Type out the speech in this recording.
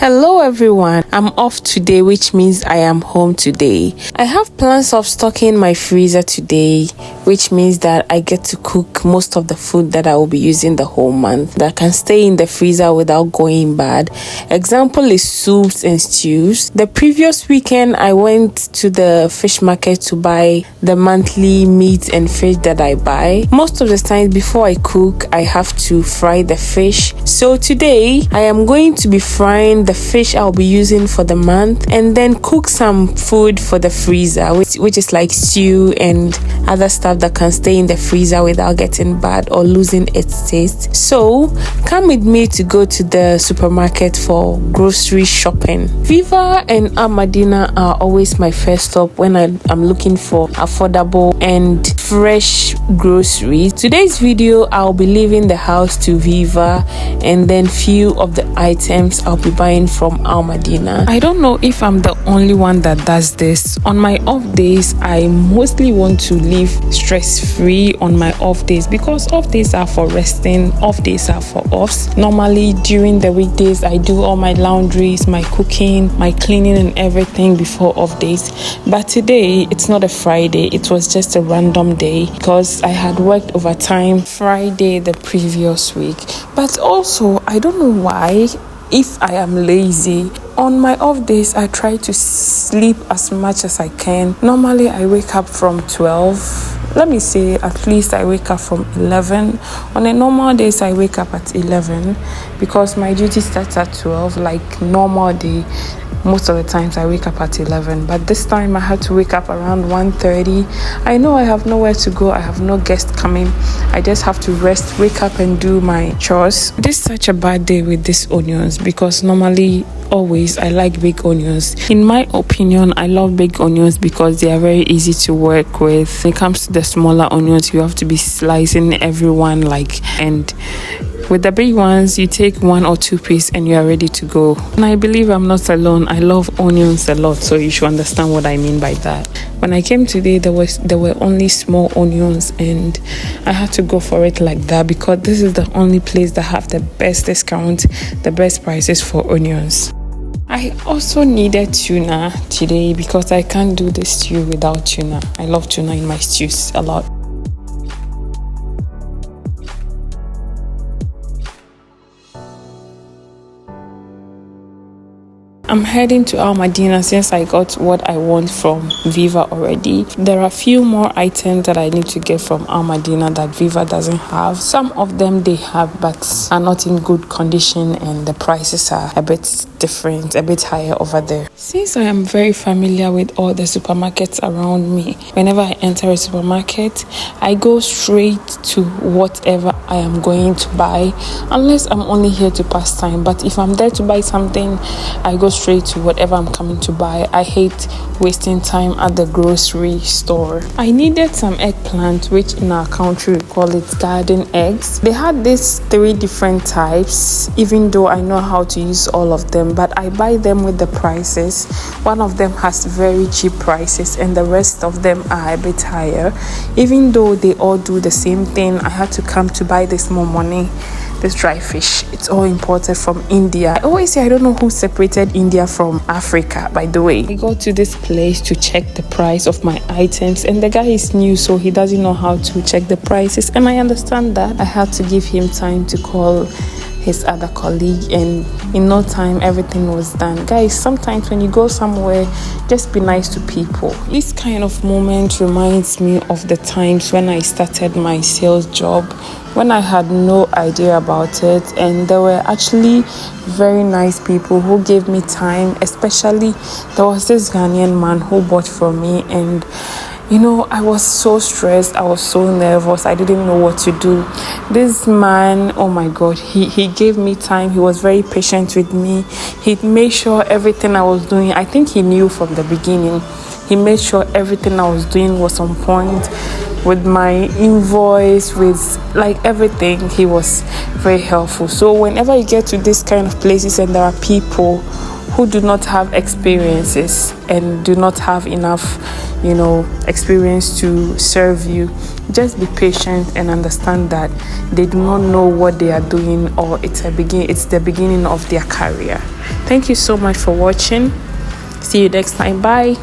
Hello everyone, I'm off today, which means I am home today. I have plans of stocking my freezer today, which means that I get to cook most of the food that I will be using the whole month that can stay in the freezer without going bad. Example is soups and stews. The previous weekend I went to the fish market to buy the monthly meat and fish that I buy. Most of the time before I cook, I have to fry the fish. So today I am going to be frying the fish I'll be using for the month and then cook some food for the freezer, which is like stew and other stuff that can stay in the freezer without getting bad or losing its taste. So come with me to go to the supermarket for grocery shopping. Viva and Almadina are always my first stop when I'm looking for affordable and fresh groceries. Today's video I'll be leaving the house to Viva and then few of the items I'll be buying from Almadina. I don't know if I'm the only one that does this. On my off days, I mostly want to live stress-free on my off days because off days are for resting, off days are for offs. Normally during the weekdays, I do all my laundries, my cooking, my cleaning and everything before off days. But today, it's not a Friday, it was just a random day because I had worked overtime Friday the previous week. But also, I don't know why, if I am lazy, on my off days, I try to sleep as much as I can. Normally, I wake up from 12. Let me say, at least I wake up from 11. On a normal days, I wake up at 11 because my duty starts at 12, like normal day. Most of the times I wake up at 11, but this time I had to wake up around 1:30. I know I have nowhere to go, I have no guests coming. I just have to rest, wake up and do my chores. This is such a bad day with these onions because normally always I like big onions. In my opinion, I love big onions because they are very easy to work with. When it comes to the smaller onions, you have to be slicing everyone and with the big ones, you take 1 or 2 pieces and you are ready to go. And I believe I'm not alone. I love onions a lot, so you should understand what I mean by that. When I came today, there were only small onions and I had to go for it like that because this is the only place that have the best discount, the best prices for onions. I also needed tuna today because I can't do this stew without tuna. I love tuna in my stews a lot. I'm heading to Almadina since I got what I want from Viva already. There are a few more items that I need to get from Almadina that Viva doesn't have. Some of them they have but are not in good condition and the prices are a bit different, a bit higher over there. Since I am very familiar with all the supermarkets around me, whenever I enter a supermarket, I go straight to whatever I am going to buy unless I'm only here to pass time. But if I'm there to buy something, I go straight to whatever I'm coming to buy. I hate wasting time at the grocery store. I needed some eggplant, which in our country we call it garden eggs. They had these 3 different types, even though I know how to use all of them, but I buy them with the prices. One of them has very cheap prices and the rest of them are a bit higher. Even though they all do the same thing, I had to come to buy this more money. This dry fish, it's all imported from India. I always say I don't know who separated India from Africa, by the way. I go to this place to check the price of my items and the guy is new, so he doesn't know how to check the prices, and I understand that. I had to give him time to call his other colleague and in no time everything was done. Guys, sometimes when you go somewhere, just be nice to people. This kind of moment reminds me of the times when I started my sales job, when I had no idea about it, and there were actually very nice people who gave me time. Especially there was this Ghanaian man who bought from me, and I was so stressed, I was so nervous, I didn't know what to do. This man, oh my God, he gave me time. He was very patient with me. He made sure everything I was doing, I think he knew from the beginning. He made sure everything I was doing was on point with my invoice, with like everything. He was very helpful. So whenever you get to this kind of places and there are people who do not have experiences and do not have enough, experience to serve you, just be patient and understand that they do not know what they are doing, or it's the beginning of their career. Thank you so much for watching. See you next time. Bye.